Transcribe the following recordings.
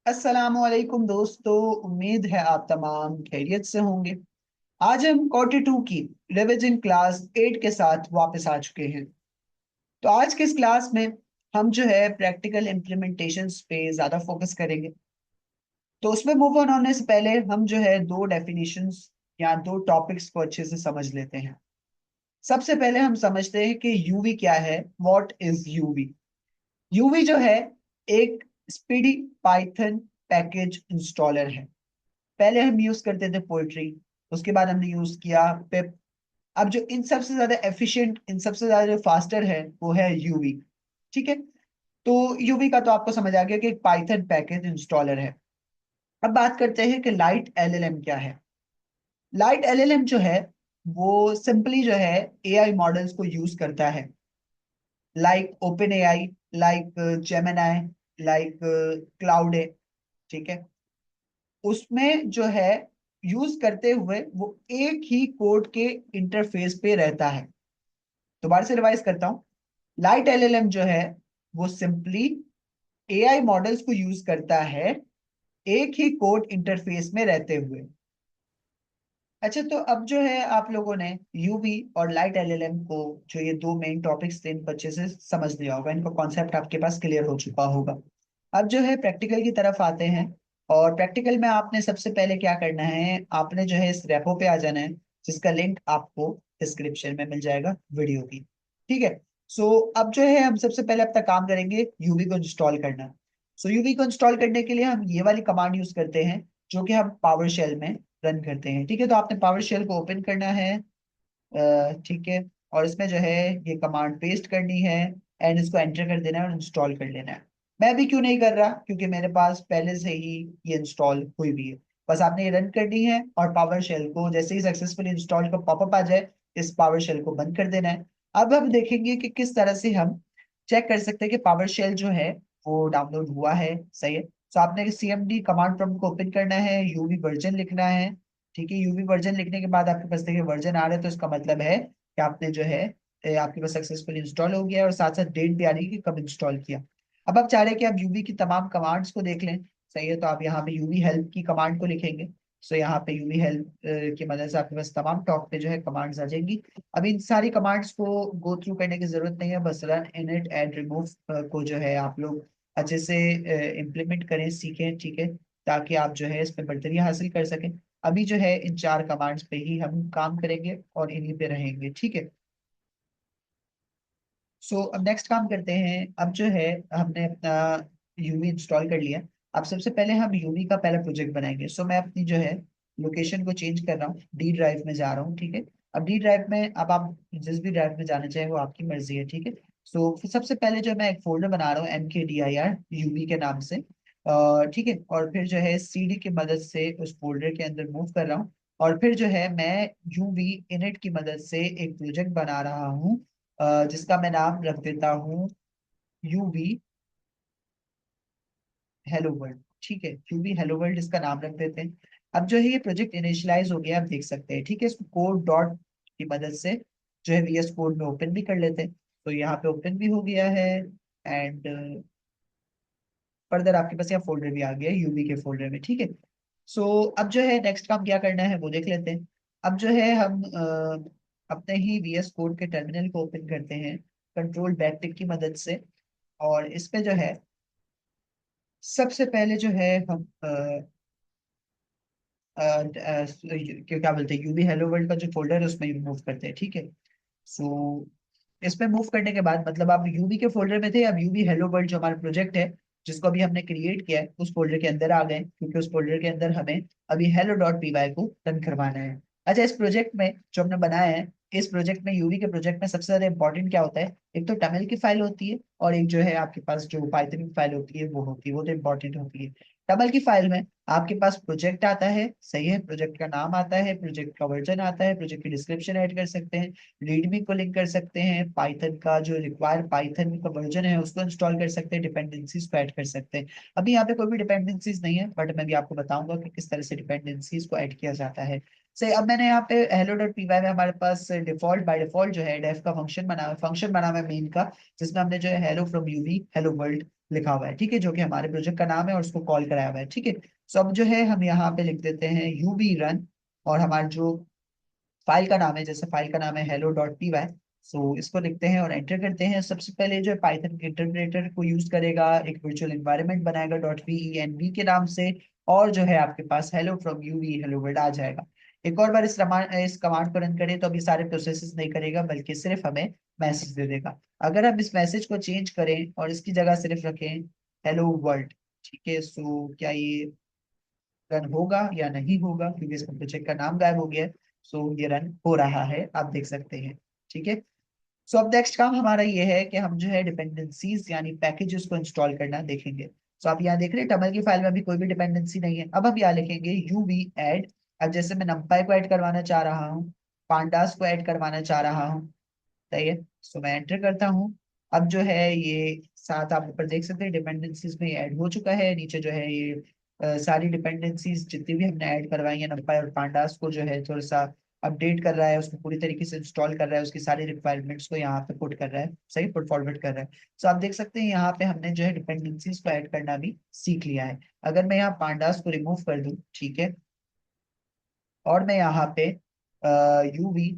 अस्सलामुअलैकुम दोस्तों। उम्मीद है आप तमाम खैरियत से होंगे। आज हम क्वार्टर टू की रिवीजन क्लास 8 के साथ वापस आ चुके हैं। तो आज के इस क्लास में हम जो है प्रैक्टिकल इम्प्लीमेंटेशंस पे ज़्यादा फोकस करेंगे। तो उसमें मूव ऑन होने से पहले हम जो है दो डेफिनेशंस या दो टॉपिक्स को अच्छे से समझ लेते हैं। सबसे पहले हम समझते हैं कि यूवी क्या है। What is UV? यूवी जो है एक स्पीडी पाइथन पैकेज इंस्टॉलर है। पहले हम यूज करते थे पोएट्री, उसके बाद हमने यूज किया पिप। अब जो इन सबसे ज्यादा एफिशिएंट, इन सबसे ज्यादा जो फास्टर है वो है यूवी। ठीक है। तो यूवी का तो आपको समझ आ गया कि एक पाइथन पैकेज इंस्टॉलर है। अब बात करते हैं कि लाइट एलएलएम क्या है। लाइट एलएलएम जो है वो सिंपली जो है एआई मॉडल्स को यूज करता है, like open AI, like Gemini, like cloud. ठीक है। उसमें जो है यूज करते हुए वो एक ही कोड के इंटरफेस पे रहता है। दोबारा से रिवाइज करता हूँ। लाइट एलएलएम जो है वो सिंपली एआई मॉडल्स को यूज करता है एक ही कोड इंटरफेस में रहते हुए। अच्छा, तो अब जो है आप लोगों ने यूवी और लाइट एलएलएम को, जो ये दो मेन टॉपिक्स थे, इनको अच्छे से समझ लिया होगा, इनका कॉन्सेप्ट आपके पास क्लियर हो चुका होगा। अब जो है प्रैक्टिकल की तरफ आते हैं। और प्रैक्टिकल में आपने सबसे पहले क्या करना है, आपने जो है इस रेपो पे आ जाना है, जिसका लिंक आपको डिस्क्रिप्शन में मिल जाएगा वीडियो की। ठीक है। सो अब जो है हम सबसे पहले अपना काम करेंगे यूवी को इंस्टॉल करना। सो यूवी को इंस्टॉल करने के लिए हम ये वाली कमांड यूज करते हैं, जो कि हम पावर शेल में रन करते हैं। ठीक है। तो आपने पावर शेल को ओपन करना है। ठीक है। और इसमें जो है ये कमांड पेस्ट करनी है एंड इसको एंटर कर देना है और इंस्टॉल कर लेना है। मैं भी क्यों नहीं कर रहा, क्योंकि मेरे पास पहले से ही ये इंस्टॉल हुई भी है। बस आपने ये रन करनी है और पावर शेल को जैसे ही सक्सेसफुली इंस्टॉल का पॉपअप आ जाए, इस पावर शेल को बंद कर देना है। अब हम देखेंगे कि किस तरह से हम चेक कर सकते हैं कि पावर शेल जो है वो डाउनलोड हुआ है। सही है। तो आपने सीएमडी कमांड प्रॉम्प्ट को ओपन करना है, यूवी वर्जन लिखना है। ठीक है। यूवी वर्जन लिखने के बाद आपके पास देखिए वर्जन आ रहा है, तो इसका मतलब है कि आपने जो है आपके पास सक्सेसफुली इंस्टॉल हो गया है, और साथ साथ डेट भी आ रही है कि कब इंस्टॉल किया। अब आप चाह रहे हैं कि आप यूवी की तमाम कमांड्स को देख लें। सही है। तो आप यहाँ पे यूवी हेल्प की कमांड को लिखेंगे। सो यहाँ पे यूवी हेल्प की मदद से आपके पास तमाम टॉप पे जो है कमांड्स आ जाएंगी। अब इन सारी कमांड्स को गो थ्रू करने की जरूरत नहीं है, बस रन इनिट एंड रिमूव को जो है आप लोग अच्छे से इम्प्लीमेंट करें, सीखें। ठीक है। ताकि आप जो है इसमें बढ़तरी हासिल कर सकें। अभी जो है इन चार कमांड्स पे ही हम काम करेंगे और इन्हीं पे रहेंगे। ठीक है। सो अब नेक्स्ट काम करते हैं। अब जो है हमने अपना यूवी इंस्टॉल कर लिया। अब सबसे पहले हम यूवी का पहला प्रोजेक्ट बनाएंगे। सो मैं अपनी जो है लोकेशन को चेंज कर रहा हूँ, डी ड्राइव में जा रहा हूँ। ठीक है। अब डी ड्राइव में, अब आप जिस भी ड्राइव में जाना चाहे वो आपकी मर्जी है। ठीक है। सो सबसे पहले जो मैं एक फोल्डर बना रहा हूँ MKDIR यूवी के नाम से। ठीक है। और फिर जो है सीडी की मदद से उस फोल्डर के अंदर मूव कर रहा हूँ। और फिर जो है मैं यूवी इनिट की मदद से एक प्रोजेक्ट बना रहा हूँ, जिसका मैं नाम रख देता हूँ यूवी हेलो वर्ल्ड। ठीक है। यूवी हेलो वर्ल्ड इसका नाम रख देते हैं। अब जो है ये प्रोजेक्ट इनिशियलाइज हो गया, आप देख सकते हैं। ठीक है। इसको कोड डॉट की मदद से जो है VS कोड में ओपन भी कर लेते हैं। तो यहाँ पे ओपन भी हो गया है एंड फर्दर आपके पास यहाँ फोल्डर भी आ गया है यूवी के फोल्डर में। ठीक है। सो अब जो है नेक्स्ट काम क्या करना है वो देख लेते हैं। अब जो है हम अपने ही VS कोड के टर्मिनल को ओपन करते हैं कंट्रोल बैकटिक की मदद से। और इस पे जो है सबसे पहले जो है हम क्या बोलते हैं, यूवी हेलो वर्ल्ड का जो फोल्डर है उसमें मूव करते हैं। ठीक है। सो इसमें मूव करने के बाद, मतलब आप यूवी के फोल्डर में थे, अब यूवी हेलो वर्ल्ड जो हमारा प्रोजेक्ट है जिसको अभी हमने क्रिएट किया है उस फोल्डर के अंदर आ गए, क्योंकि उस फोल्डर के अंदर हमें अभी hello.py को रन करवाना है। अच्छा, इस प्रोजेक्ट में जो हमने बनाया है, इस प्रोजेक्ट में यूवी के प्रोजेक्ट में सबसे ज्यादा इंपॉर्टेंट क्या होता है, एक तो टमेल की फाइल होती है और एक जो है आपके पास जो पाइथन की फाइल होती है वो होती है, वो तो इंपॉर्टेंट होती है। टमेल की फाइल में आपके पास प्रोजेक्ट आता है। सही है। प्रोजेक्ट का नाम आता है, प्रोजेक्ट का वर्जन आता है, प्रोजेक्ट की डिस्क्रिप्शन ऐड कर सकते हैं, रीडमी को लिंक कर सकते हैं, पाइथन का जो रिक्वायर्ड पाइथन का वर्जन है उसको इंस्टॉल कर सकते हैं, डिपेंडेंसीज को ऐड कर सकते हैं। अभी यहाँ पे कोई भी डिपेंडेंसीज नहीं है, बट मैं भी आपको बताऊंगा कि किस तरह से डिपेंडेंसीज को ऐड किया जाता है। से अब मैंने यहाँ पे hello.py में हमारे पास डिफॉल्ट बाय डिफॉल्ट जो है डेफ का फंक्शन बना हुआ है, मेन का, जिसमें हमने जो है hello from UV hello world लिखा हुआ है, ठीक है, जो कि हमारे प्रोजेक्ट का नाम है और उसको कॉल कराया हुआ है, ठीक है। सो अब जो है हम यहाँ पे लिख देते हैं यूवी रन, और हमारा जो फाइल का नाम है, जैसे फाइल का नाम है hello.py, सो इसको लिखते हैं और एंटर करते हैं। सबसे पहले जो है पाइथन इंटरप्रेटर को यूज करेगा, एक वर्चुअल एनवायरनमेंट बनाएगा .venv के नाम से, और जो है आपके पास hello from UV hello world आ जाएगा। एक और बार इस कमांड को रन करें तो अभी सारे प्रोसेसेस नहीं करेगा, बल्कि सिर्फ हमें मैसेज दे देगा। अगर हम इस मैसेज को चेंज करें और इसकी जगह सिर्फ रखें हेलो वर्ल्ड, ठीक है, सो क्या ये रन होगा या नहीं होगा, क्योंकि इसका प्रोजेक्ट का नाम गायब हो गया है। सो ये रन हो रहा है, आप देख सकते हैं, ठीक है। सो अब नेक्स्ट काम हमारा ये है कि हम जो है डिपेंडेंसीज यानी पैकेजेस को इंस्टॉल करना देखेंगे। सो आप यहाँ देख रहे हैं टमल की फाइल में अभी कोई भी डिपेंडेंसी नहीं है। अब हम यहाँ लिखेंगे यूवी एड। अब जैसे मैं numpy को ऐड करवाना चाह रहा हूँ, pandas को ऐड करवाना चाह रहा हूँ, सही है। सो मैं एंटर करता हूँ। अब जो है ये साथ आप ऊपर देख सकते हैं डिपेंडेंसीज में ऐड हो चुका है। नीचे जो है ये सारी डिपेंडेंसीज जितनी भी हमने ऐड करवाई है numpy और pandas को जो है थोड़ा सा अपडेट कर रहा है, उसको पूरी तरीके से इंस्टॉल कर रहा है, उसकी सारी रिक्वायरमेंट्स को यहाँ पे पुट कर रहा है, सही पुट फॉरवर्ड कर रहा है। सो आप देख सकते हैं यहाँ पे हमने जो है डिपेंडेंसीज को ऐड करना भी सीख लिया है। अगर मैं यहाँ pandas को रिमूव कर दूं, ठीक है, और मैं यहाँ पे यूवी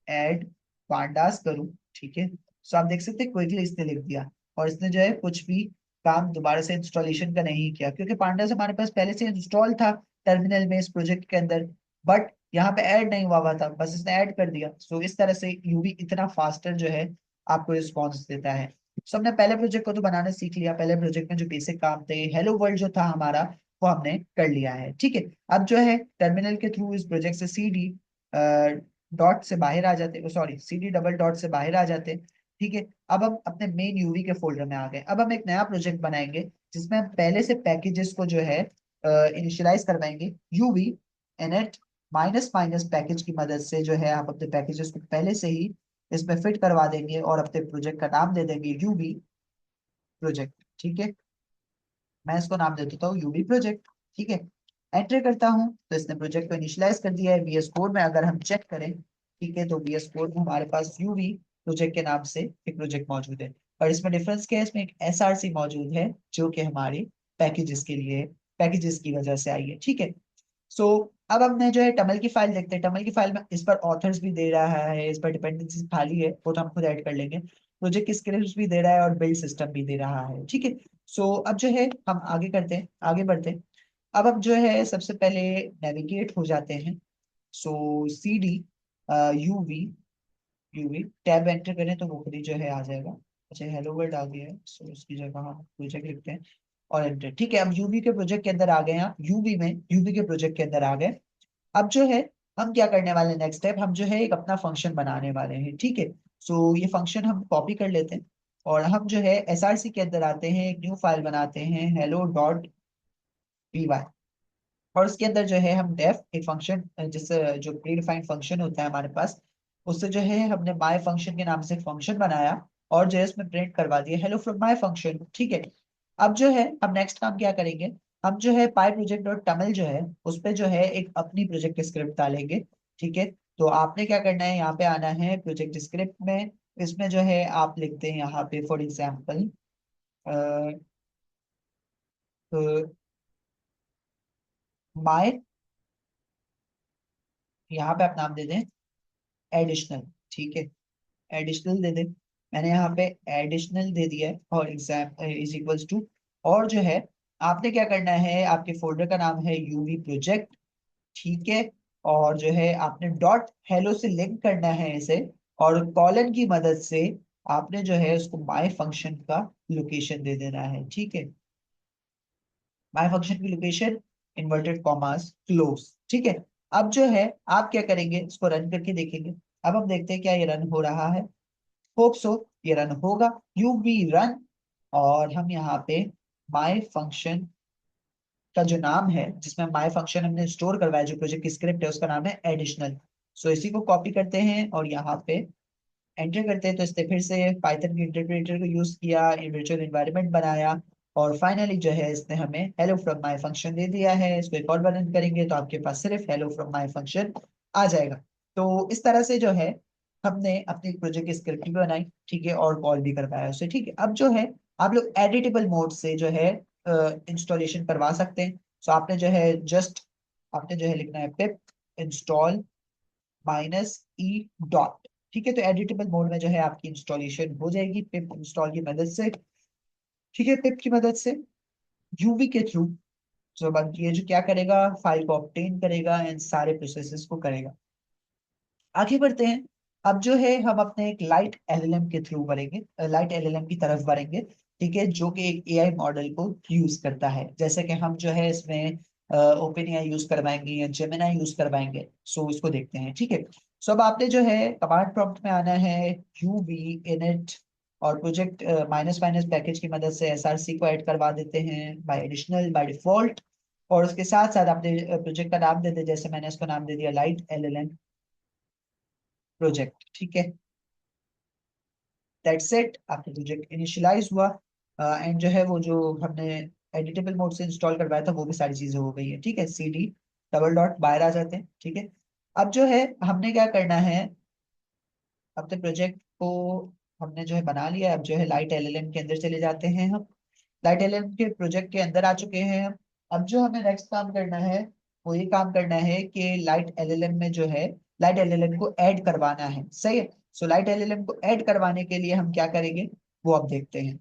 एड पांडास करूँ, ठीक है, सो आप देख सकते हैं क्विकली इसने लिख दिया, और इसने जो है कुछ भी काम दोबारा से इंस्टॉलेशन का नहीं किया, क्योंकि पांडास हमारे पास पहले से इंस्टॉल था टर्मिनल में इस प्रोजेक्ट के अंदर, बट यहाँ पे ऐड नहीं हुआ था, बस इसने ऐड कर दिया। सो इस तरह से यूवी इतना फास्टर जो है आपको रिस्पॉन्स देता है। सो हमने पहले प्रोजेक्ट को तो बनाना सीख लिया, पहले प्रोजेक्ट में जो बेसिक काम थे, हेलो वर्ल्ड जो था हमारा, वो हमने कर लिया है, ठीक है। अब जो है टर्मिनल के थ्रू इस प्रोजेक्ट से सी डी डॉट से बाहर आ जाते, sorry C D double dot से बाहर आ जाते, ठीक है। अब हम अपने मेन यूवी के फोल्डर में आ गए। अब हम एक नया प्रोजेक्ट बनाएंगे जिसमें हम पहले से पैकेजेस को जो है इनिशियलाइज करवाएंगे यूवी एनएट माइनस माइनस पैकेज की मदद से। जो है आप अपने पैकेजेस को पहले से ही इसमें फिट करवा देंगे और अपने प्रोजेक्ट का नाम दे देंगे यूवी प्रोजेक्ट, ठीक है। मैं इसको नाम दे देता हूँ यूवी प्रोजेक्ट, ठीक है। एंटर करता हूँ तो इसने प्रोजेक्ट को इनिशियलाइज कर दिया है। वीएस कोड में अगर हम चेक करें, ठीक है, तो वीएस कोड में हमारे पास यूवी प्रोजेक्ट के नाम से एक प्रोजेक्ट मौजूद है। और इसमें डिफरेंस क्या है, इसमें एक एसआरसी मौजूद है जो कि हमारे पैकेजेस के लिए, पैकेजेस की वजह से आई है, ठीक है। सो अब हमने जो है टमल की फाइल देखते हैं। टमल की फाइल में इस पर ऑथर्स भी दे रहा है, इस पर डिपेंडेंसी खाली है, वो तो हम खुद ऐड कर लेंगे। प्रोजेक्ट की स्क्रिप्ट भी दे रहा है और बिल्ड सिस्टम भी दे रहा है, ठीक है। सो अब जो है हम आगे करते हैं, आगे बढ़ते हैं। अब हम जो है सबसे पहले नेविगेट हो जाते हैं। So C D UV UV tab enter करें तो वो खुद ही जो है आ जाएगा। अच्छा हेलो वर्ल्ड आ गया है, सो उसकी जगह हम प्रोजेक्ट लिखते हैं और एंटर, ठीक है। अब यूवी के प्रोजेक्ट के अंदर आ गए हैं, यूवी में यूवी के प्रोजेक्ट के अंदर आ गए। अब जो है हम क्या करने वाले हैं, नेक्स्ट स्टेप हम जो है एक अपना फंक्शन बनाने वाले हैं, ठीक है। सो ये फंक्शन हम कॉपी कर लेते हैं और हम जो है एसआरसी के अंदर आते हैं, एक न्यू फाइल बनाते हैं hello.py, और उसके अंदर जो है हम डेफ एक फंक्शन, जिससे जो प्री डिफाइंड फंक्शन होता है हमारे पास, उससे जो है हमने माय फंक्शन के नाम से एक फंक्शन बनाया और जो है इसमें प्रिंट करवा दिया हेलो फ्रॉम माय फंक्शन, ठीक है। अब जो है हम नेक्स्ट काम क्या करेंगे, हम जो है पाई प्रोजेक्ट डॉट टमल जो है उस पे जो है एक अपनी प्रोजेक्ट की स्क्रिप्ट डालेंगे, ठीक है। तो आपने क्या करना है, यहाँ पे आना है प्रोजेक्ट स्क्रिप्ट में, इसमें जो है आप लिखते हैं यहाँ पे फॉर एग्जाम्पल माय, यहाँ पे आप नाम दे दें एडिशनल, ठीक है, एडिशनल दे दे। मैंने यहाँ पे एडिशनल दे दिया है और एग्जाम इज इक्वल्स टू, और जो है आपने क्या करना है, आपके फोल्डर का नाम है यूवी प्रोजेक्ट, ठीक है। और जो है आपने डॉट हेलो से लिंक करना है इसे, और कॉलन की मदद से आपने जो है उसको माय फंक्शन का लोकेशन दे देना है, ठीक है। माय फंक्शन की लोकेशन इन्वर्टेड कॉमास क्लोज, ठीक है। अब जो है आप क्या करेंगे, इसको रन करके देखेंगे। अब हम देखते हैं क्या ये रन हो रहा है। होप सो ये रन होगा, यू बी रन। और हम यहाँ पे माय फंक्शन का जो नाम है, जिसमें माय फंक्शन हमने स्टोर करवाया, जो प्रोजेक्ट की स्क्रिप्ट है उसका नाम है एडिशनल। सो इसी को कॉपी करते हैं और यहाँ पे एंटर करते हैं, तो इसने फिर से पाइथन के इंटरप्रेटर को यूज किया, वर्चुअल एनवायरनमेंट बनाया, और फाइनली जो है इसने हमें हेलो फ्रॉम माय फंक्शन दे दिया है। इसको एक और बार रन करेंगे तो आपके पास सिर्फ हेलो फ्रॉम माय फंक्शन आ जाएगा। तो इस तरह से जो है हमने अपनी प्रोजेक्ट की स्क्रिप्ट भी बनाई, ठीक है, और कॉल भी करवाया उसे, ठीक है। अब जो है आप लोग एडिटेबल मोड से जो है इंस्टॉलेशन करवा सकते हैं। सो आपने जो है जस्ट आपने जो है लिखना है पिप इंस्टॉल -e डॉट। ठीक है, तो एडिटेबल मोड में जो है आपकी इंस्टॉलेशन हो जाएगी पिप इंस्टॉल की मदद से। ठीक है, पिप की मदद से यूवी के थ्रू। तो अब ये जो क्या करेगा, फाइल को ऑब्टेन करेगा एंड सारे प्रोसेसेस को करेगा। आगे बढ़ते हैं। अब जो है हम अपने एक लाइट एलएलएम के थ्रू बढ़ेंगे, लाइट एलएलएम की तरफ बढ़ेंगे। ठीक है, जो कि एक एआई मॉडल को यूज करता है, जैसे कि हम जो है इसमें ओपन एआई यूज करवाएंगे या जेमिनाई यूज करवाएंगे। सो इसको देखते हैं। ठीक है, सो अब आपने जो है कमांड प्रॉम्प्ट में आना है यूवी इनिट और प्रोजेक्ट माइनस माइनस पैकेज की मदद से एसआरसी को ऐड करवा देते हैं बाय एडिशनल बाय डिफॉल्ट। और उसके साथ साथ आपने प्रोजेक्ट का नाम दे दिया, जैसे मैंने इसको नाम दे दिया लाइट एलएलएम प्रोजेक्ट। ठीक है, दैट्स इट, आपका प्रोजेक्ट इनिशियलाइज हुआ एंड जो है वो जो हमने एडिटेबल मोड से इंस्टॉल करवाया था वो भी सारी चीजें हो गई है। ठीक है, सीडी डबल डॉट बाहर आ जाते हैं। ठीक है, अब जो है हमने क्या करना है, अपने प्रोजेक्ट को हमने जो है बना लिया है। अब जो है लाइट एलएलएम के अंदर चले जाते हैं हम। लाइट एलएलएम के प्रोजेक्ट के अंदर आ चुके हैं हम। अब जो हमें नेक्स्ट काम करना है वो ये काम करना है कि लाइट एलएलएम में जो है लाइट एलएलएम को ऐड करवाना है। सही है, सो लाइट एलएलएम को ऐड करवाने के लिए हम क्या करेंगे वो अब देखते हैं।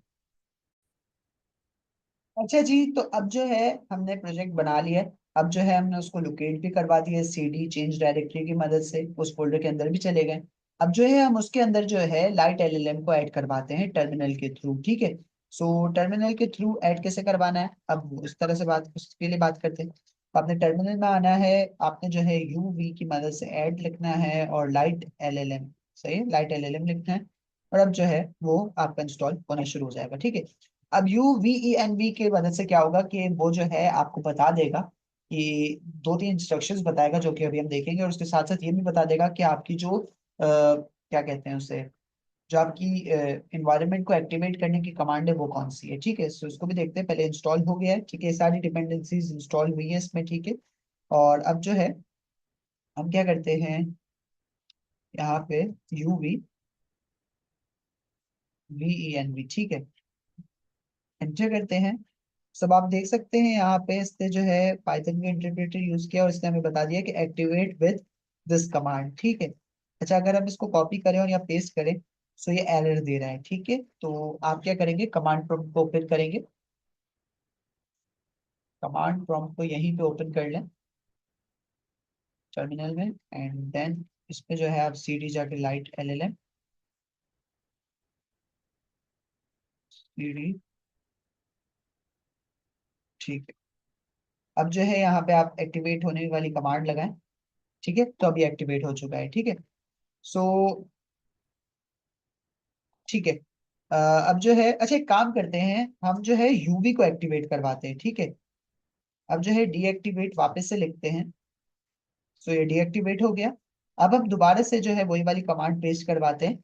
अच्छा जी, तो अब जो है हमने प्रोजेक्ट बना लिया है। अब जो है हमने उसको लोकेट भी करवा दिया सीडी चेंज डायरेक्टरी की मदद से, उस फोल्डर के अंदर भी चले गए। अब जो है हम उसके अंदर जो है लाइट एलएलएम को ऐड करवाते हैं टर्मिनल के थ्रू। ठीक है, सो टर्मिनल के थ्रू ऐड कैसे करवाना है, अब उस तरह से बात उसके लिए बात करते हैं। तो आपने टर्मिनल में आना है, आपने जो है यूवी की मदद से ऐड लिखना है और लाइट एलएलएम, सही है, लाइट एलएलएम लिखना है। और अब जो है वो आपका इंस्टॉल होना शुरू हो जाएगा। ठीक है, अब U V E N V के मदद से क्या होगा कि वो जो है आपको बता देगा कि दो तीन इंस्ट्रक्शंस बताएगा जो कि अभी हम देखेंगे, और उसके साथ साथ ये भी बता देगा कि आपकी जो क्या कहते हैं उसे, जो आपकी इन्वायरमेंट को एक्टिवेट करने की कमांड है वो कौन सी है। ठीक है, सो इसको भी देखते हैं। पहले इंस्टॉल हो गया है। ठीक है, सारी डिपेंडेंसीज इंस्टॉल हुई है इसमें। ठीक है, और अब जो है हम क्या करते हैं, यहाँ पे U V V E N V, ठीक है, एंटर करते हैं। सब आप देख सकते हैं यहाँ पे इसने जो है पाइथन का इंटरप्रेटर यूज किया और इसने हमें बता दिया कि एक्टिवेट विद दिस कमांड। ठीक है, अच्छा अगर हम इसको कॉपी करें और यहाँ पेस्ट करें तो ये एरर दे रहा है। ठीक है, तो आप क्या करेंगे, कमांड प्रॉम्प्ट को ओपन करेंगे। कमांड प्रॉम्प्ट को यहीं पे ओपन कर लें टर्मिनल में, एंड देन इसमें जो है आप सीडी जाके लाइट एलएलएम सीडी। ठीक है, अब जो है यहाँ पे आप एक्टिवेट होने वाली कमांड लगाएं। ठीक है, तो अभी एक्टिवेट हो चुका है। ठीक है, सो ठीक है, अब जो है अच्छा एक काम करते हैं, हम जो है यूवी को एक्टिवेट करवाते हैं। ठीक है, अब जो है डीएक्टिवेट वापस से लिखते हैं। सो ये डीएक्टिवेट हो गया। अब हम दोबारा से जो है वही वाली कमांड पेस्ट करवाते हैं,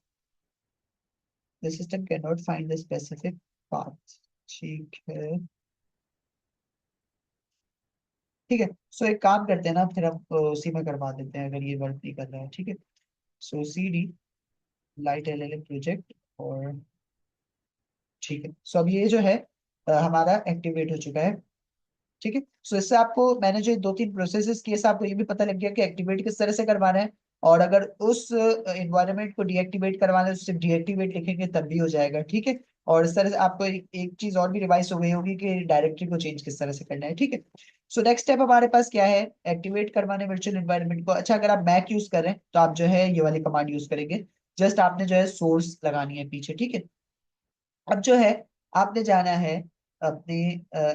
the system can not find the specific path. ठीक है, ठीक है, सो एक काम करते हैं ना, फिर हम उसी में करवा देते हैं अगर ये वर्क नहीं कर रहा है। ठीक है, so C D light LLM project और ठीक है, सो अब ये जो है हमारा एक्टिवेट हो चुका है। ठीक है, सो इससे आपको मैंने जो दो तीन प्रोसेसेस किए, से आपको ये भी पता लग गया कि एक्टिवेट किस तरह से करवाना है। और अगर उस इन्वायरमेंट को डीएक्टिवेट करवाना है तो सिर्फ डीएक्टिवेट लिखेंगे तब भी हो जाएगा। ठीक है, और इस तरह से आपको एक चीज और भी रिवाइज हो गई होगी कि डायरेक्टरी को चेंज किस तरह से करना है। ठीक है, सो नेक्स्ट स्टेप हमारे पास क्या है, एक्टिवेट करवाने वर्चुअल इन्वायरमेंट को। अच्छा अगर आप मैक यूज कर रहे हैं तो आप जो है ये वाली कमांड यूज करेंगे, जस्ट आपने जो है सोर्स लगानी है पीछे। ठीक है, अब जो है आपने जाना है अपने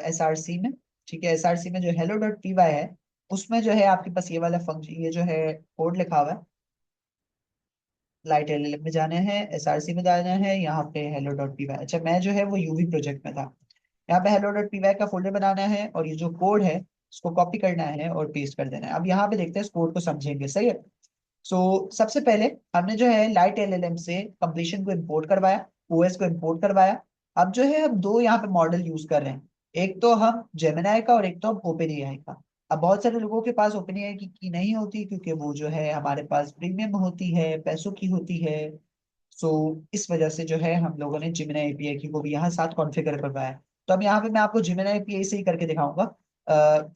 एसआरसी में। ठीक है, एसआरसी में जो हेलो डॉट पी वाई है उसमें जो है आपके पास ये वाला फंक्शन, ये जो है कोड लिखा हुआ है, लाइट एलएलएम में जाना है, एसआरसी में जाना है, यहाँ पे हेलो डॉट पी वाई। अच्छा मैं जो है वो यूवी प्रोजेक्ट में था, यहाँ पे हेलो डॉट पी वाई का फोल्डर बनाना है और ये जो कोड है उसको कॉपी करना है और पेस्ट कर देना है। अब यहाँ पे देखते हैं इस कोड को समझेंगे। सही है, सो सबसे पहले हमने जो है लाइट एलएलएम से कंप्लीशन को इंपोर्ट करवाया, ओएस को इंपोर्ट करवाया। अब जो है हम दो यहाँ पे मॉडल यूज कर रहे हैं, एक तो हम जेमिनाई का और एक तो हम ओपन एआई का। अब बहुत सारे लोगों के पास ओपन एआई की नहीं होती क्योंकि वो जो है हमारे पास प्रीमियम होती है, पैसों की होती है। सो इस वजह से जो है हम लोगों ने जिमिनी एपीआई की को भी यहाँ साथ कॉन्फ़िगर करवाया है। तो अब यहाँ पे मैं आपको जिमिनी एपीआई से ही करके दिखाऊंगा।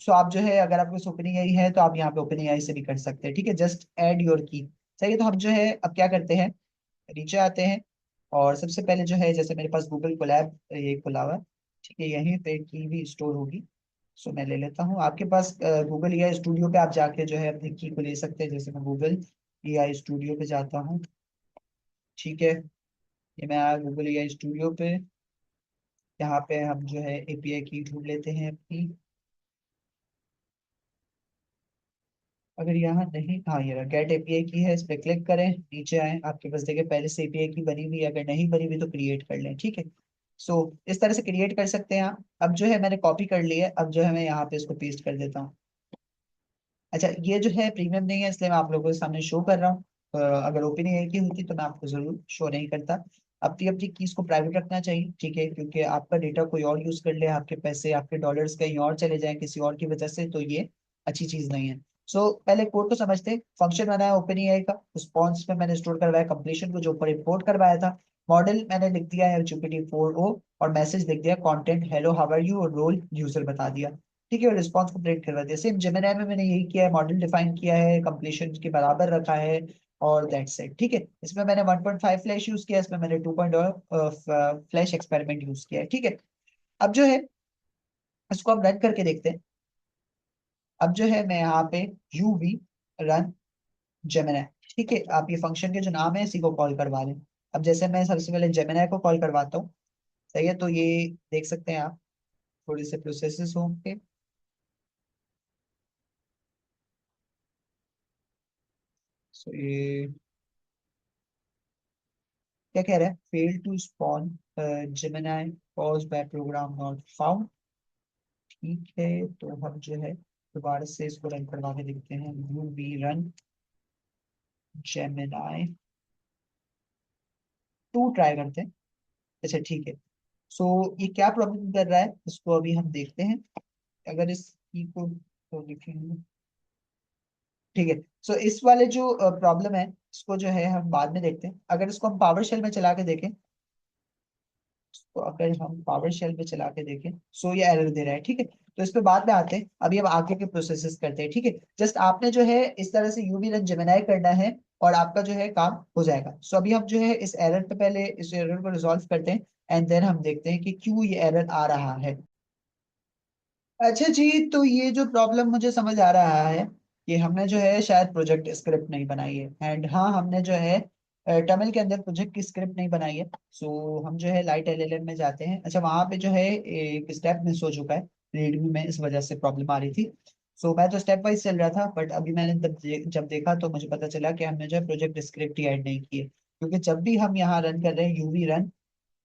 सो आप जो है अगर आपको ओपन एआई है तो आप यहाँ पे ओपन एआई से भी कर सकते हैं, ठीक है। जस्ट ऐड योर की। सही है, तो हम जो है अब क्या करते हैं, नीचे आते हैं और सबसे पहले जो है जैसे मेरे पास गूगल कोलैब ये खुला हुआ है, ठीक है, यहीं पे की भी स्टोर होगी। सो मैं ले लेता हूँ। आपके पास गूगल एआई स्टूडियो पे आप जाके जो है अपनी की को ले सकते हैं। जैसे मैं गूगल एआई स्टूडियो पे जाता हूँ, ठीक है, ये मैं आया गूगल एआई स्टूडियो पे। यहाँ पे हम जो है एपीआई की ढूंढ लेते हैं अपनी। अगर यहाँ नहीं, हाँ ये गेट एपीआई की है, इस पे क्लिक करें, नीचे आए, आपके पास देखिए पहले से एपीआई की बनी हुई है, अगर नहीं बनी हुई तो क्रिएट कर लें, ठीक है। सो इस तरह से क्रिएट कर सकते हैं आप। अब जो है मैंने कॉपी कर ली है, अब जो है मैं यहाँ पे इसको पेस्ट कर देता हूँ। अच्छा, ये जो है प्रीमियम नहीं है इसलिए मैं आप लोगों के सामने शो कर रहा हूँ। अगर ओपन एआई की होती तो मैं आपको जरूर शो नहीं करता। अपनी अपनी कीज को प्राइवेट रखना चाहिए, ठीक है, क्योंकि आपका डेटा कोई और यूज कर ले, आपके पैसे आपके डॉलर्स कहीं और चले जाएं किसी और की वजह से, तो ये अच्छी चीज नहीं है। सो पहले कोड को समझते हैं। फंक्शन बनाया ओपन एआई का, रिस्पॉन्स में मैंने स्टोर करवाया कंप्लीशन को जो ऊपर इंपोर्ट करवाया था। मॉडल मैंने लिख दिया है GPT-4o, और मैसेज लिख दिया content hello how are you, और रोल यूजर बता दिया, ठीक है, और रिस्पॉन्स को प्रिंट करवा दिया। सेम जेमिनी में मैंने यही किया है, मॉडल डिफाइन किया है, कंप्लीशन के बराबर रखा है, और दैट्स इट, ठीक है। इसमें मैंने 1.5 फ्लैश यूज किया है, इसमें मैंने 2 फ्लैश एक्सपेरिमेंट यूज किया है, ठीक है। अब जो है इसको हम रन करके देखते हैं। अब जो है मैं यहाँ पे यूवी रन जेमिनी, ठीक है, आप ये फंक्शन के जो नाम है इसी को कॉल करवा लें। अब जैसे मैं सबसे पहले जेमिनी को कॉल करवाता हूँ, सही है, तो ये देख सकते हैं आप, थोड़े से प्रोसेसेस होंगे। सो ये क्या कह रहा है, fail to spawn Gemini cause by program not found, ठीक है। तो हम जो है दोबारा से इसको रन करवा के देखते हैं, U V run Gemini to try करते हैं। अच्छा ठीक है। सो ये क्या प्रॉब्लम कर रहा है इसको अभी हम देखते हैं। अगर इस की को तो देखेंगे, ठीक है। सो इस वाले जो प्रॉब्लम है इसको जो है हम बाद में देखते हैं। अगर इसको हम पावर शेल में चला के देखें, तो अगर हम पावर शेल पे चला के देखें, सो ये एरर दे रहा है, ठीक है। तो इस पे बाद में आते हैं, अभी हम आगे के प्रोसेसेस करते हैं, ठीक है। जस्ट आपने जो है इस तरह से यूवी रन जेमिनी करना है और आपका जो है काम हो जाएगा। सो अभी हम जो है इस एरर पे पहले इस एरर को रिजॉल्व करते हैं, एंड देन हम देखते हैं कि क्यों ये एरर आ रहा है। अच्छा जी, तो ये जो प्रॉब्लम मुझे समझ आ रहा है कि हमने जो है शायद प्रोजेक्ट स्क्रिप्ट नहीं बनाई है, एंड हाँ हमने जो है टमिल के अंदर प्रोजेक्ट की स्क्रिप्ट नहीं बनाई है। सो हम जो है लाइट एलएलएम में जाते हैं। अच्छा, वहाँ पे जो है एक स्टेप मिस हो चुका है रीडमी में, इस वजह से प्रॉब्लम आ रही थी। सो मैं तो स्टेप वाइज चल रहा था, बट अभी मैंने जब देखा तो मुझे पता चला कि हमने जो है प्रोजेक्ट स्क्रिप्ट ही ऐड नहीं की है, क्योंकि जब भी हम यहाँ रन कर रहे हैं यूवी रन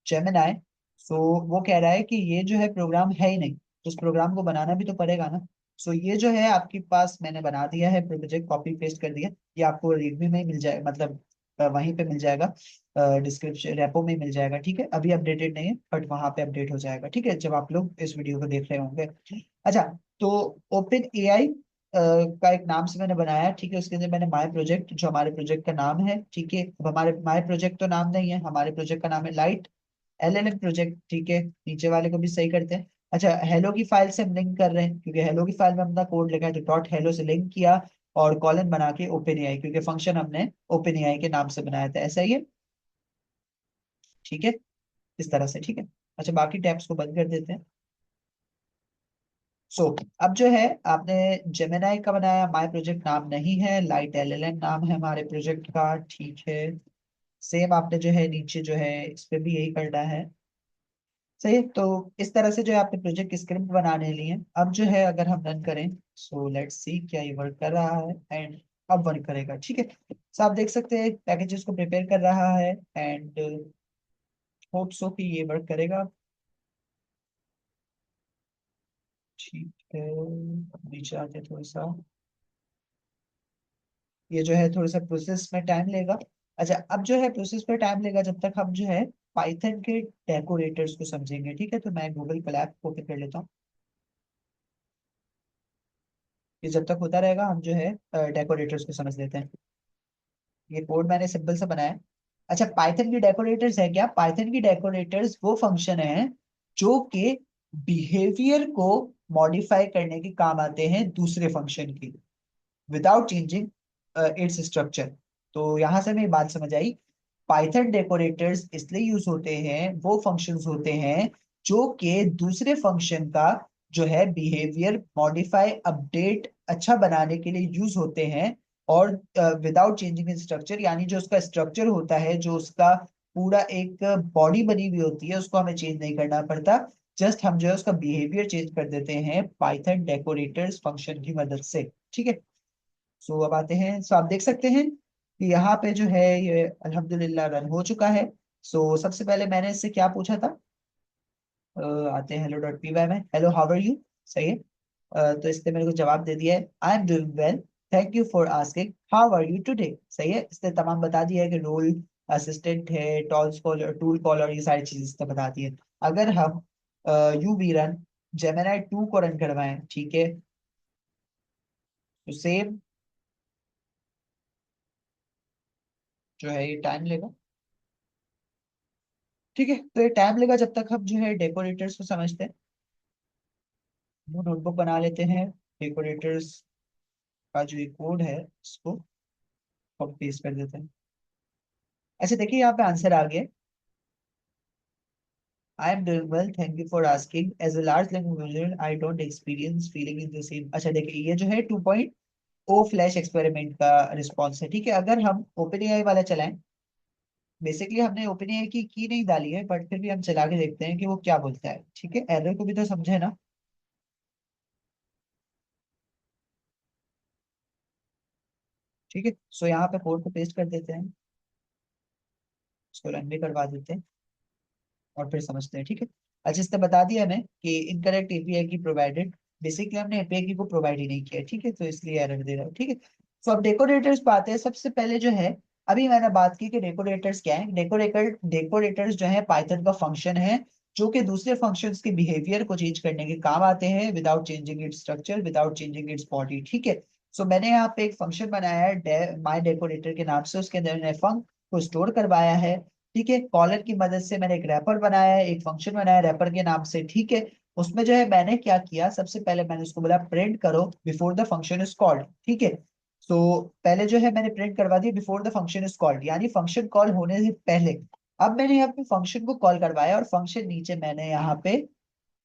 जेमिनी, सो वो कह रहा है कि ये जो है प्रोग्राम है ही नहीं, तो उस प्रोग्राम को बनाना भी तो पड़ेगा ना। सो ये जो है आपके पास मैंने बना दिया है प्रोजेक्ट, कॉपी पेस्ट कर दिया। ये आपको रीडमी में ही मिल जाए, मतलब वहीं पे मिल जाएगा, डिस्क्रिप्शन रेपो में ही मिल जाएगा, ठीक है। अभी अपडेटेड नहीं है बट वहां पे अपडेट हो जाएगा, ठीक है, जब आप लोग इस वीडियो को देख रहे होंगे। अच्छा, तो ओपन एआई का एक नाम से मैंने बनाया, ठीक है। उसके अंदर मैंने माय प्रोजेक्ट, जो हमारे प्रोजेक्ट का नाम है, ठीक है। अब हमारे माय प्रोजेक्ट तो नाम नहीं है, हमारे प्रोजेक्ट का नाम है लाइट एलएलएम प्रोजेक्ट, ठीक है। नीचे वाले को भी सही करते हैं। अच्छा, हेलो की फाइल से हम लिंक कर रहे हैं, क्योंकि हेलो की फाइल में अपना कोड लिखा है, तो डॉट हेलो से लिंक किया, और कॉलन बना के ओपन एआई, क्योंकि फंक्शन हमने ओपन एआई के नाम से बनाया था, ऐसा ही है, ठीक है, इस तरह से, ठीक है। अच्छा, बाकी टैब्स को बंद कर देते हैं। सो अब जो है आपने जेमिनाई का बनाया, माय प्रोजेक्ट नाम नहीं है, लाइट एलएलएम नाम है हमारे प्रोजेक्ट का, ठीक है। सेम आपने जो है नीचे जो है इस पे भी यही करना है, सही है। तो इस तरह से जो है आपने प्रोजेक्ट की स्क्रिप्ट बनाने ली है। अब जो है अगर हम रन करें, सो लेट्स सी क्या ये वर्क कर रहा है, एंड अब वर्क करेगा, ठीक है। सो आप देख सकते हैं पैकेजेस को प्रिपेयर कर रहा है, एंड होप सो कि ये वर्क करेगा, ठीक है। नीचे आते हैं थोड़ा सा, ये जो है थोड़ा सा प्रोसेस में टाइम लेगा। अच्छा, अब जो है प्रोसेस में टाइम लेगा जब तक हम जो है पाइथन के डेकोरेटर्स को समझेंगे, ठीक है। तो मैं गूगल कोलैब को ओपन कर लेता हूँ। ये जब तक होता रहेगा हम जो है डेकोरेटर्स को समझ लेते हैं। ये कोड मैंने सिंपल सा बनाया है। अच्छा, पाइथन की डेकोरेटर्स है क्या? पाइथन की डेकोरेटर्स वो फंक्शन है जो कि बिहेवियर को मॉडिफाई करने के काम आते हैं दूसरे फंक्शन के, विदाउट चेंजिंग इट्स स्ट्रक्चर। तो यहां से हमें बात समझ आई। पाइथन डेकोरेटर्स इसलिए यूज होते हैं, वो फंक्शंस होते हैं जो कि दूसरे फंक्शन का जो है बिहेवियर मॉडिफाई अपडेट अच्छा बनाने के लिए यूज होते हैं, और विदाउट चेंजिंग इन स्ट्रक्चर, यानी जो उसका स्ट्रक्चर होता है, जो उसका पूरा एक बॉडी बनी हुई होती है, उसको हमें चेंज नहीं करना पड़ता। जस्ट हम जो है उसका बिहेवियर चेंज कर देते हैं पाइथन डेकोरेटर्स फंक्शन की मदद से। ठीक है। सो अब आते हैं, सो आप देख सकते हैं कि यहाँ पे जो है ये अल्हम्दुलिल्लाह रन हो चुका है। सो सबसे पहले मैंने इससे क्या पूछा था? आते हैं हेलो डॉट पी वाई में, हेलो हाउ आर यू। सही है। तो इसने मेरे को जवाब दे दिया है, I am doing well, thank you for asking, how are you today. सही है, इसने तमाम बता दिया है कि रोल असिस्टेंट है, टॉल कॉलर, टूल कॉलर, ये सारी चीजें इसने बता दी है। अगर हम यू वी रन जेमिनी 2 को रन करवाएं, ठीक है, तो सेम जो है ये टाइम लेगा। ठीक है, तो ये टाइम लेगा जब तक हम जो है डेकोरेटर्स को समझते हैं। वो नोटबुक बना लेते हैं, डेकोरेटर्स का जो ये कोड है इसको कॉपी पेस्ट कर देते हैं। ऐसे देखिए यहाँ पे आंसर आ गया, I am doing well, thank you for asking, as a large language model I don't experience feeling in the same. अच्छा देखिए, ये जो है 2.0 फ्लैश एक्सपेरिमेंट का रिस्पॉन्स है। ठीक है, अगर हम ओपन एआई वाला चलाएं, बेसिकली हमने ओपन एआई की नहीं डाली है, बट फिर भी हम चला के देखते हैं कि वो क्या बोलता है। ठीक है, एरर को भी तो समझे ना। ठीक है, सो यहाँ पे कोड को पेस्ट कर देते हैं, उसको रन भी करवा देते हैं और फिर समझते हैं। ठीक है। अच्छा, इसने बता दिया हमें कि इनकरेक्ट एपीआई की प्रोवाइडेड, बेसिकली हमने एपीआई की को प्रोवाइड ही नहीं किया। ठीक है, तो इसलिए एरर दे रहा है। ठीक है, तो अब डेकोरेटर्स पे आते हैं। सबसे पहले जो है, अभी मैंने बात की कि डेकोरेटर्स क्या है। डेकोरेटर्स जो है पाइथन का फंक्शन है जो कि दूसरे फंक्शंस के बिहेवियर को चेंज करने के काम आते हैं, without changing its structure, without changing its body. ठीक है। सो मैंने यहाँ पे एक फंक्शन बनाया है माई डेकोरेटर के नाम से, उसके अंदर मैंने फंक को स्टोर करवाया है। ठीक है, कॉलर की मदद से मैंने एक रैपर बनाया है, एक फंक्शन बनाया है रैपर के नाम से। ठीक है, उसमें जो है मैंने क्या किया, सबसे पहले मैंने उसको बोला प्रिंट करो before the function is called. ठीक है, तो पहले जो है मैंने प्रिंट करवा दिया before the function is called, यानी फंक्शन कॉल होने से पहले। अब मैंने यहाँ पे फंक्शन को कॉल करवाया और फंक्शन नीचे मैंने यहाँ पे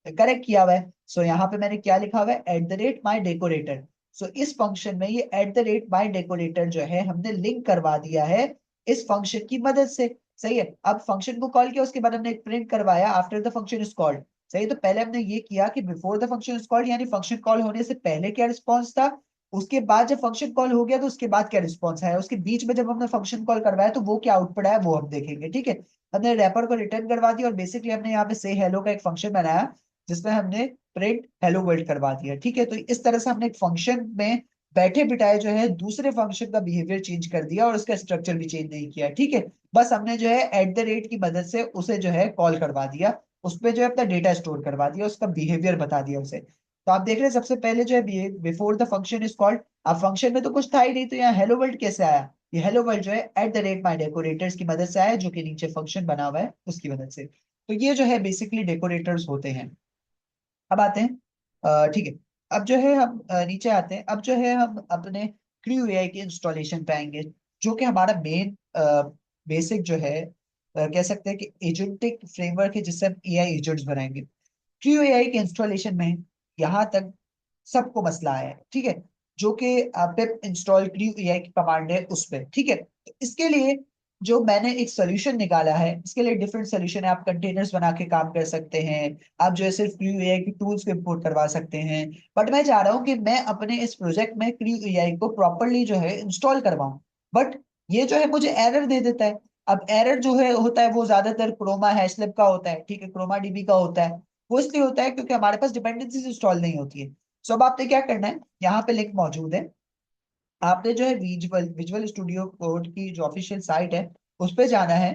करेक्ट किया हुआ है। सो यहाँ पे मैंने क्या लिखा हुआ है, at the rate my decorator. So इस फंक्शन में ये at the rate my decorator जो है हमने लिंक करवा दिया है इस फंक्शन की मदद से। सही है, अब फंक्शन को कॉल किया, उसके बाद हमने एक प्रिंट करवाया after the function is called. सही है, तो पहले हमने ये किया कि before the function is called, यानी फंक्शन कॉल होने से पहले क्या रिस्पॉन्स था, उसके बाद जब फंक्शन कॉल हो गया तो उसके बाद क्या रिस्पॉन्स आया, उसके बीच में जब हमने फंक्शन कॉल करवाया तो वो क्या आउटपुट आया वो हम देखेंगे। ठीक है, हमने रैपर को रिटर्न करवा दिया और बेसिकली हमने यहाँ पे से हेलो का एक फंक्शन बनाया जिसमें हमने प्रिंट हेलो वर्ल्ड करवा दिया। ठीक है, तो इस तरह से हमने एक फंक्शन में बैठे बिठाए जो है दूसरे फंक्शन का बिहेवियर चेंज कर दिया और उसका स्ट्रक्चर भी चेंज नहीं किया। ठीक है, बस हमने जो है एट द रेट की मदद से उसे जो है कॉल करवा दिया, उसपे जो है अपना डेटा स्टोर करवा दिया, उसका बिहेवियर बता दिया उसे। तो आप देख रहे हैं सबसे पहले जो है before the function is called, अब फंक्शन में तो कुछ था ही नहीं, तो यहाँ हेलो वर्ल्ड कैसे आया? ये हेलो वर्ल्ड जो है at the rate my decorators की मदद से आया, जो कि नीचे फंक्शन बना हुआ है उसकी मदद से। तो ये जो है बेसिकली डेकोरेटर्स होते हैं। अब आते हैं, ठीक है, अब जो है हम नीचे आते हैं। अब जो है हम अपने क्रू एआई के इंस्टॉलेशन पे आएंगे, जो कि हमारा मेन बेसिक जो है, कह सकते हैं कि एजेंटिक फ्रेमवर्क है जिससे हम एआई एजेंट्स बनाएंगे। क्रू एआई के इंस्टॉलेशन में यहाँ तक सबको मसला आया है। ठीक है, जो कि पिप इंस्टॉल क्रू एआई की कमांड है उस पर। ठीक है, तो इसके लिए जो मैंने एक सोल्यूशन निकाला है, इसके लिए डिफरेंट सोल्यूशन है। आप कंटेनर्स बना के काम कर सकते हैं, आप जो है सिर्फ क्रू एआई की टूल्स को इंपोर्ट करवा सकते हैं। बट मैं चाह रहा हूँ कि मैं अपने इस प्रोजेक्ट में क्रू एआई को प्रॉपरली जो है इंस्टॉल करवाऊं, बट ये जो है मुझे एरर दे देता है। अब एरर जो है होता है वो ज्यादातर क्रोमा हैशलिप का होता है, ठीक है, क्रोमा डीबी का होता है। वो इसलिए होता है क्योंकि हमारे पास डिपेंडेंसीज इंस्टॉल नहीं होती है। सो अब आपने क्या करना है, यहाँ पे लिंक मौजूद है, आपने जो है विजुअल विजुअल स्टूडियो कोड की जो ऑफिशियल साइट है उस पे जाना है।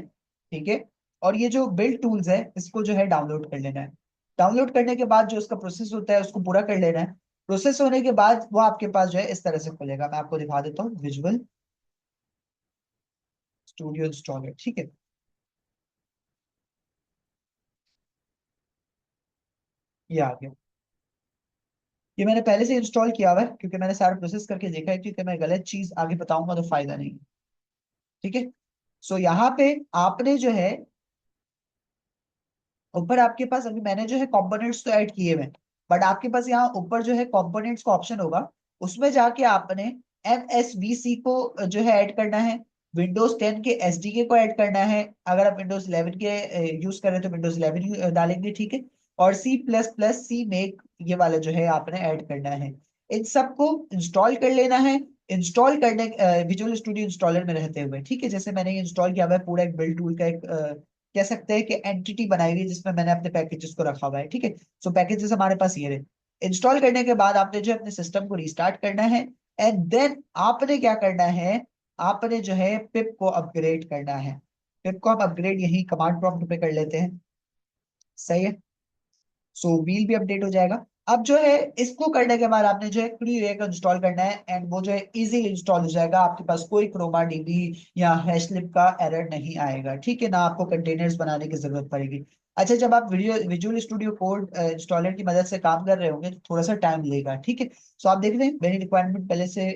ठीक है, और ये जो बिल्ड टूल्स है इसको जो है डाउनलोड कर लेना है। डाउनलोड करने के बाद जो उसका प्रोसेस होता है उसको पूरा कर लेना है। प्रोसेस होने के बाद वो आपके पास जो है इस तरह से खुलेगा, मैं आपको दिखा देता हूँ, विजुअल स्टूडियो इंस्टॉलर, ठीक है। ये आ गया। ये मैंने पहले से इंस्टॉल किया हुआ है क्योंकि मैंने सारा प्रोसेस करके देखा है, क्योंकि मैं गलत चीज आगे बताऊंगा तो फायदा नहीं। ठीक है। सो यहाँ पे आपने जो है ऊपर आपके पास अभी मैंने जो है कंपोनेंट्स तो ऐड किए हुए हैं, बट आपके पास यहाँ ऊपर जो है कंपोनेंट्स का ऑप्शन होगा, उसमें जाके आपने MSVC को जो है ऐड करना है, विंडोज 10 के SDK को ऐड करना है, अगर आप विंडोज 11 के यूज करें तो विंडोज 11 डालेंगे, ठीक है। और C++ सी मेक ये वाला जो है आपने ऐड करना है। इन सबको इंस्टॉल कर लेना है। इंस्टॉल करने विजुअल स्टूडियो इंस्टॉलर में रहते हुए, ठीक है, जैसे मैंने ये इंस्टॉल किया हुआ है पूरा एक बिल्ड टूल का एक कह सकते हैं कि एंटिटी बनाई हुई है जिसमें मैंने अपने पैकेजेस को रखा हुआ है, ठीक है। सो पैकेजेस हमारे पास ये रहे। इंस्टॉल करने के बाद आपने जो है अपने सिस्टम को रीस्टार्ट करना है, एंड देन आपने क्या करना है, आपने जो है पिप को अपग्रेड करना है। पिप को हम अपग्रेड यही कमांड प्रॉम्प्ट पे कर लेते हैं, सही है। सो व्हील भी अपडेट हो जाएगा। अब जो है इसको करने के बाद आपने जो है क्रू को इंस्टॉल करना है, एंड वो जो है इजीली इंस्टॉल हो जाएगा, आपके पास कोई क्रोमा डीबी या हैशलिप का एरर नहीं आएगा, ठीक है ना, आपको कंटेनर्स बनाने की जरूरत पड़ेगी। अच्छा, जब आप video visual studio code installer की मदद से काम कर रहे होंगे तो थोड़ा सा टाइम लेगा, ठीक है। सो आप देख रहे हैं मेरी रिक्वायरमेंट पहले से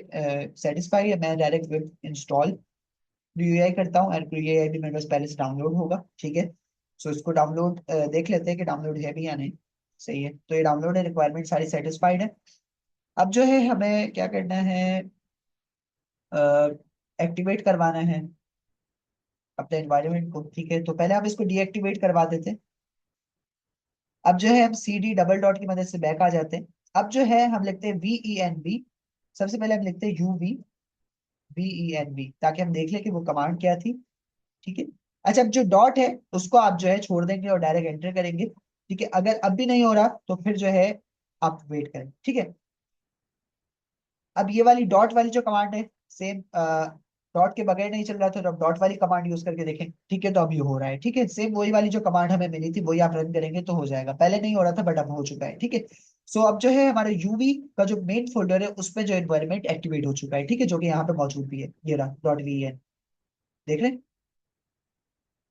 सेटिस्फाई है, मैं डायरेक्ट वेब इंस्टॉल यूआई करता हूँ, एंड यूआई भी मेरे पास पहले से डाउनलोड होगा, ठीक है। सो इसको डाउनलोड देख लेते हैं कि डाउनलोड है भी या नहीं। सही है, तो ये डाउनलोड है, रिक्वायरमेंट सारी सेटिस्फाइड है। अब जो है हमें क्या करना है, एक्टिवेट करवाना है अपने एनवायरनमेंट को, ठीक है। तो पहले हम इसको डीएक्टिवेट करवा देते हैं। अब जो है हम CD डबल डॉट की मदद से बैक आ जाते हैं। अब जो है हम लिखते हैं VENV, सबसे पहले हम लिखते हैं UVENV, ताकि हम देख लें कि वो कमांड क्या थी, ठीक है। अच्छा, अब जो डॉट है उसको आप जो है छोड़ देंगे और डायरेक्ट एंटर करेंगे, ठीक है। अगर अब भी नहीं हो रहा तो फिर जो है आप वेट करें, ठीक है। अब ये वाली डॉट वाली जो कमांड है, सेम डॉट के बगैर नहीं चल रहा था तो अब डॉट वाली कमांड यूज करके देखें, ठीक है, तो अब ये हो रहा है, ठीक है। सेम वही वाली जो कमांड हमें मिली थी वही आप रन करेंगे तो हो जाएगा, पहले नहीं हो रहा था बट अब हो चुका है, ठीक है। सो अब जो है हमारे यूवी का जो मेन फोल्डर है उसमें जो एनवायरमेंट एक्टिवेट हो चुका है, ठीक है, जो कि यहाँ पे मौजूद भी है, ये रहा .ven, देख रहे हैं।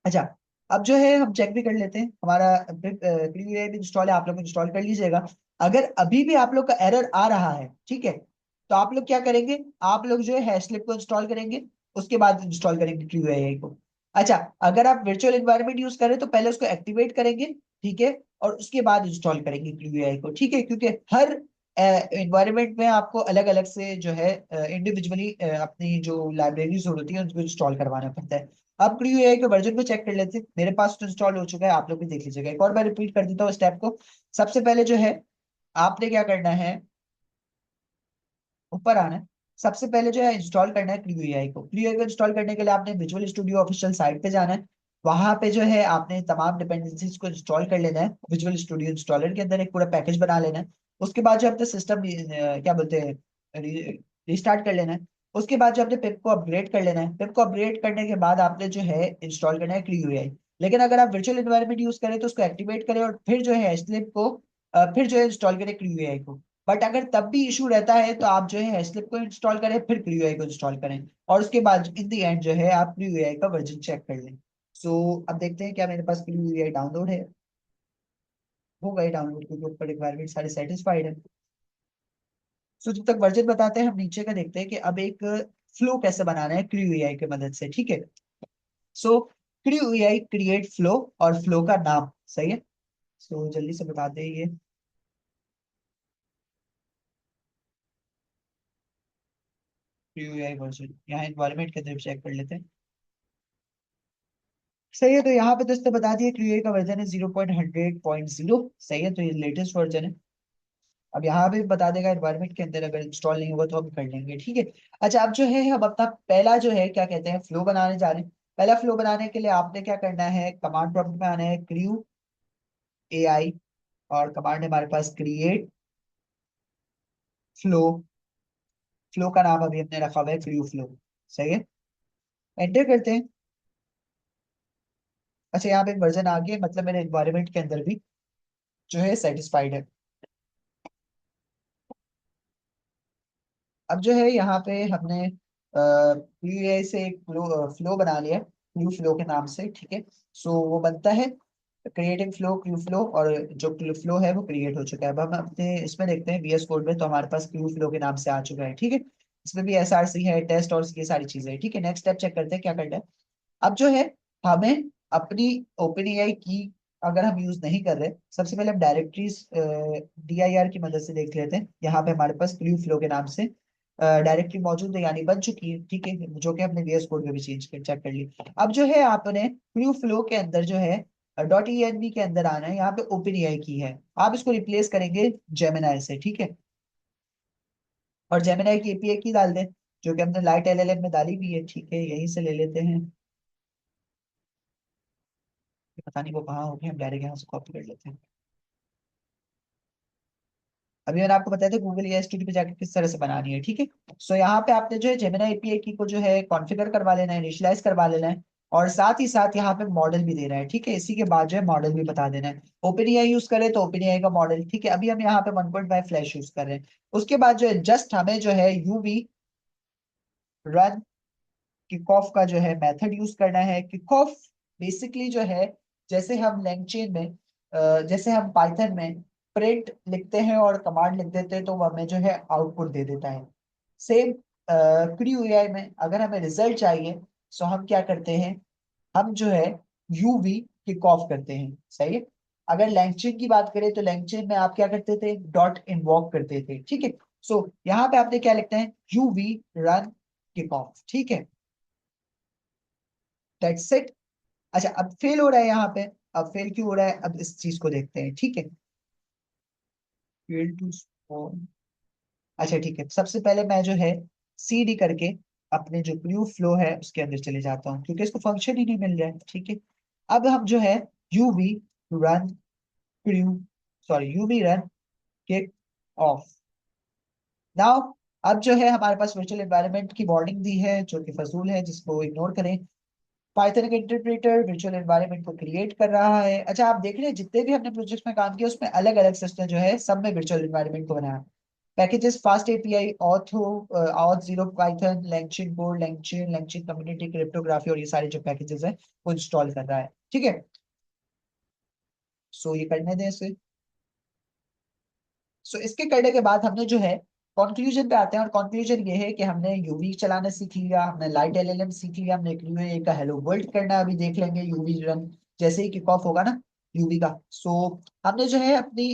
अच्छा, अब जो है हम चेक भी कर लेते हैं हमारा प्रीव्यू इंस्टॉल है, आप लोग इंस्टॉल कर लीजिएगा। अगर अभी भी आप लोग का एरर आ रहा है, ठीक है, तो आप लोग क्या करेंगे, आप लोग जो है हैशलिप को इंस्टॉल करेंगे, उसके बाद इंस्टॉल करेंगे प्रीव्यू को। अच्छा, अगर आप वर्चुअल एनवायरनमेंट यूज करें तो पहले उसको एक्टिवेट करेंगे, ठीक है, और उसके बाद इंस्टॉल करेंगे प्रीव्यू को, ठीक है, क्योंकि हर एनवायरनमेंट में आपको अलग अलग से जो है इंडिविजुअली अपनी जो लाइब्रेरीज होती है उनको इंस्टॉल करवाना पड़ता है। अब क्रियो एआई के वर्जन को चेक कर लेते हैं, मेरे पास तो इंस्टॉल हो चुका है, आप लोग भी देख लीजिएगा, एक और बार रिपीट कर देता हूँ स्टेप को। सबसे पहले जो है आपने क्या करना है, ऊपर आना है, सबसे पहले जो है इंस्टॉल करना है क्रियो एआई को। क्रियो एआई को इंस्टॉल करने के लिए आपने विजुअल स्टूडियो ऑफिशियल साइट पे जाना है, वहां पे जो है आपने तमाम डिपेंडेंसीज को इंस्टॉल कर लेना है, विजुअल स्टूडियो इंस्टॉलर के अंदर एक पूरा पैकेज बना लेना है। उसके बाद जो अपने सिस्टम क्या बोलते हैं रिस्टार्ट कर लेना है। उसके बाद जो आपने पिप को अपग्रेड कर लेना है, पिप को अपग्रेड करने के बाद आपने जो है इंस्टॉल करना है क्रियो एआई। लेकिन अगर आप वर्चुअल एनवायरनमेंट यूज करें तो उसको एक्टिवेट करें और फिर जो है स्लिप को फिर जो है इंस्टॉल करें क्रियो एआई को। बट अगर तब भी इशू रहता है तो आप जो है स्लिप को इंस्टॉल करें फिर क्रियो एआई को इंस्टॉल करें, और उसके बाद इन द एंड जो है आप क्रियो एआई का वर्जन चेक कर लें। सो अब देखते हैं क्या मेरे पास क्रियो एआई डाउनलोड है, हो गए डाउनलोड क्योंकि ऊपर रिक्वायरमेंट सारे सेटिस्फाइड है। सो जब तक वर्जन बताते हैं हम नीचे का देखते हैं कि अब एक फ्लो कैसे बनाना है क्रियो एआई की मदद से, ठीक है। सो क्रियो एआई क्रिएट फ्लो, और फ्लो का नाम सही है। सो जल्दी से बताते हैं ये क्रियो एआई वर्जन, यहाँ एनवायरनमेंट के अंदर चेक कर लेते हैं। सही है, तो यहाँ पे दोस्तों बता दिए क्रियो का वर्जन है 0.100.0, सही है, तो ये लेटेस्ट वर्जन है। अब यहाँ पे बता देगा एनवायरनमेंट के अंदर अगर इंस्टॉल नहीं हुआ तो हम कर लेंगे, ठीक है। अच्छा, अब जो है हम अपना पहला जो है क्या कहते हैं फ्लो बनाने जा रहे हैं। पहला फ्लो बनाने के लिए आपने क्या करना है, कमांड प्रॉम्प्ट में आना है क्रियो एआई, और कमांड है हमारे पास क्रिएट फ्लो। फ्लो का नाम अभी हमने रखा हुआ है क्रियो फ्लो, सही है, एंटर करते हैं। अच्छा, यहाँ पे वर्जन आ गया, मतलब मेरे एनवायरनमेंट के अंदर भी जो है सेटिस्फाइड है। अब जो है यहाँ पे हमने क्यू से एक फ्लो बना लिया क्यू फ्लो के नाम से, ठीक है। सो वो बनता है क्रिएटिंग फ्लो, क्यू फ्लो, और जो क्यू फ्लो है वो क्रिएट हो चुका है। अब हम अपने इसमें देखते हैं VS कोड में, तो हमारे पास क्यू फ्लो के नाम से आ चुका है, ठीक है। इसमें भी SRC है, टेस्ट और ये सारी चीजें हैं, ठीक है। नेक्स्ट स्टेप चेक करते हैं क्या करना है। अब जो है हमें अपनी ओपन एआई की अगर हम यूज नहीं कर रहे, सबसे पहले हम डायरेक्टरीज DIR की मदद से देख लेते हैं। यहाँ पे हमारे पास क्यू फ्लो के नाम से डायरेक्टरी मौजूद है, यानी बन चुकी है, ठीक है, जो कि हमने VS कोड में भी चेंज कर चेक कर ली। अब जो है आपने क्यू फ्लो के अंदर जो है .env के अंदर आना है, यहाँ पे ओपन एआई की है, आप इसको रिप्लेस करेंगे जेमिनाई से, ठीक है। और जेमिनाई की API की डाल दें, जो कि हमने लाइट LLM में डाली भी है, ठीक है, यहीं से ले लेते हैं। पता नहीं वो कहाँ होगी, हम डायरेक्ट यहाँ से कॉपी कर लेते हैं। अभी मैंने आपको बताया था गूगल एआई स्टूडियो पे जाकर किस तरह से बनानी है, ठीक है। सो यहाँ पे आपने जो है जेमिनी API की को जो है कॉन्फ़िगर करवा लेना है, इनिशियलाइज करवा लेना है, और साथ ही साथ यहाँ पे मॉडल भी देना है, ठीक है। इसी के बाद जो है मॉडल भी बता देना है। ओपन एआई यूज करें तो ओपन एआई का मॉडल, ठीक है। अभी हम यहाँ पे 1.5 फ्लैश यूज कर रहे हैं। उसके बाद जो है जस्ट हमें जो है यूवी रन किक ऑफ का जो है मेथड यूज करना है। किक ऑफ बेसिकली जो है, जैसे हम लैंगचेन में जैसे हम पाइथन में प्रिंट लिखते हैं और कमांड लिख देते हैं, तो वो हमें जो है आउटपुट दे देता है। सेम क्रू एआई में अगर हमें रिजल्ट चाहिए, तो हम क्या करते हैं, हम जो है यूवी किक ऑफ करते हैं, सही है। अगर लैंगचेन की बात करें तो लैंगचेन में आप क्या करते थे, डॉट इन्वोक करते थे, ठीक है। सो यहाँ पे आपने क्या लिखते हैं, यूवी रन किक ऑफ, ठीक है, दैट्स इट। अच्छा, अब फेल हो रहा है यहाँ पे। अब फेल क्यों हो रहा है, अब इस चीज को देखते हैं, ठीक है। Fail to spawn. अच्छा ठीक है, सबसे पहले मैं जो है CD करके अपने जो क्यू फ्लो है उसके अंदर चले जाता हूँ, क्योंकि इसको फंक्शन ही नहीं मिल रहा है, ठीक है। अब हम जो है UV run Q UV run kick off now. अब जो है हमारे पास वर्चुअल एनवायरनमेंट की वार्निंग दी है, जो कि फजूल है, जिसको इग्नोर करें। पाइथन का इंटरप्रेटर वर्चुअल एनवायरनमेंट को क्रिएट कर रहा है। अच्छा, आप देख रहे हैं जितने भी हमने प्रोजेक्ट्स में काम किया उसमें अलग अलग सिस्टम जो है सब में वर्चुअल एनवायरनमेंट को बनाया। Packages fast API, auth, auth zero Python, langchain code, langchain community, cryptography, और ये सारे जो पैकेजेस हैं वो इंस्टॉल कर रहा है, ठीक है। सो ये करने दें इसे। सो इसके करने के बाद हमने जो है कंक्लूजन पे आते हैं, और कंक्लूजन ये है कि हमने यूवी चलाना सीख लिया, हमने लाइट LLM सीख लिया, हमने यूवी का हेलो वर्ल्ड करना अभी देख लेंगे यूवी रन जैसे ही किक ऑफ होगा ना यूवी का। सो हमने जो है अपनी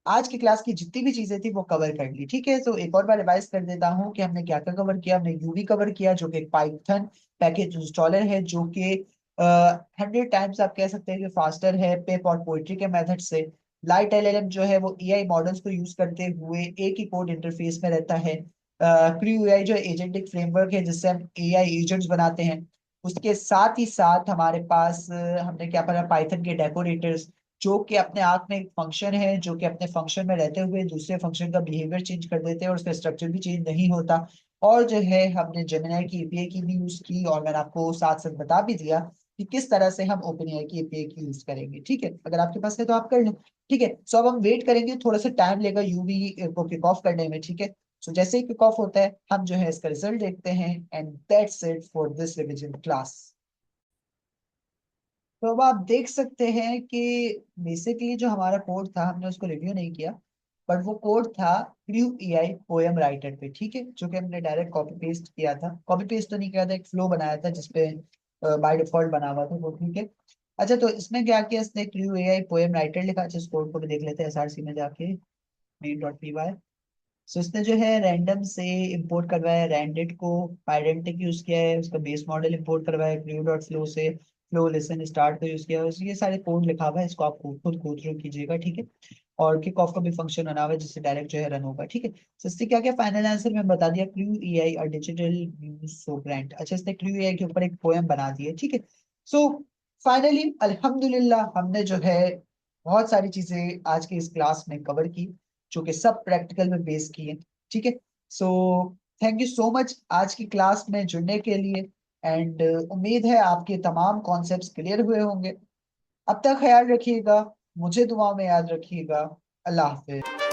आज की क्लास की जितनी भी चीजें थी वो कवर कर ली, ठीक है। तो एक और बार रिवाइज कर देता हूँ कि हमने क्या क्या कवर किया। हमने यूवी कवर किया, जो कि एक पाइथन पैकेज इंस्टॉलर है, जो कि 100 टाइम्स आप कह सकते हैं कि फास्टर है पिप और पोइट्री के मेथड से। लाइट LLM जो है वो एआई मॉडल्स को यूज करते हुए एक ही कोड इंटरफेस में रहता है। क्रू एआई जो एजेंटिक फ्रेमवर्क है, जिससे हम एआई एजेंट्स बनाते हैं। उसके साथ ही साथ हमारे पास हमने क्या पढ़ा, पाइथन के डेकोरेटर्स, जो कि अपने आप में एक फंक्शन है, जो कि अपने फंक्शन में रहते हुए दूसरे फंक्शन का बिहेवियर चेंज कर देते हैं और उसका स्ट्रक्चर भी चेंज नहीं होता। और जो है हमने जेमिनाई की एपीआई की भी यूज की, और मैंने आपको साथ साथ बता भी दिया कि किस तरह से हम ओपन एआई की एपीआई की यूज करेंगे, ठीक है। अगर आपके पास है तो आप कर लें, ठीक है। सो अब हम वेट करेंगे, थोड़ा सा टाइम लेगा यूवी को किक ऑफ करने में, ठीक है। सो जैसे ही किक ऑफ होता है हम जो है इसका रिजल्ट देखते हैं, and that's it for this revision class. तो अब आप देख सकते हैं कि बेसिकली जो हमारा कोड था हमने उसको रिव्यू नहीं किया, बट वो कोड था क्रू एआई पोएम राइटर पे, ठीक है, जो कि हमने डायरेक्ट कॉपी पेस्ट किया था। कॉपी पेस्ट तो नहीं किया था, एक फ्लो बनाया था जिसपे बाय डिफॉल्ट बना हुआ था वो, ठीक है। अच्छा, तो इसमें क्या किया इसने, क्रू एआई पोएम राइटर लिखा। अच्छा, इस कोड को भी देख लेते हैं SRC में जाके, main.py। सो इसने जो है रैंडम से इंपोर्ट करवाया है रैंडिट को, आइडेंटिक यूज किया है, उसका बेस मॉडल इंपोर्ट करवाया है क्रू डॉट फ्लो से, फ्लो लिसन स्टार्ट को यूज किया है। ये सारे कोड लिखा हुआ है, इसको आप खुद गो थ्रू कीजिएगा, ठीक है। और किक ऑफ का भी फंक्शन बना हुआ है जिससे डायरेक्ट जो है रन होगा, ठीक है। तो इससे क्या क्या फाइनल आंसर में बता दिया, क्रू एआई और डिजिटल न्यूज सो ब्रांड। अच्छा, इसने क्रू एआई के ऊपर एक पोएम बना दी है, ठीक है। सो फाइनली अल्हम्दुलिल्लाह हमने जो है बहुत सारी चीजें आज की इस क्लास में कवर की, जो कि सब प्रैक्टिकल में बेस की है, ठीक है। So thank you so much आज की क्लास में जुड़ने के लिए, एंड उम्मीद है आपके तमाम कॉन्सेप्ट्स क्लियर हुए होंगे। अब तक ख्याल रखिएगा, मुझे दुआ में याद रखिएगा। अल्लाह हाफिज।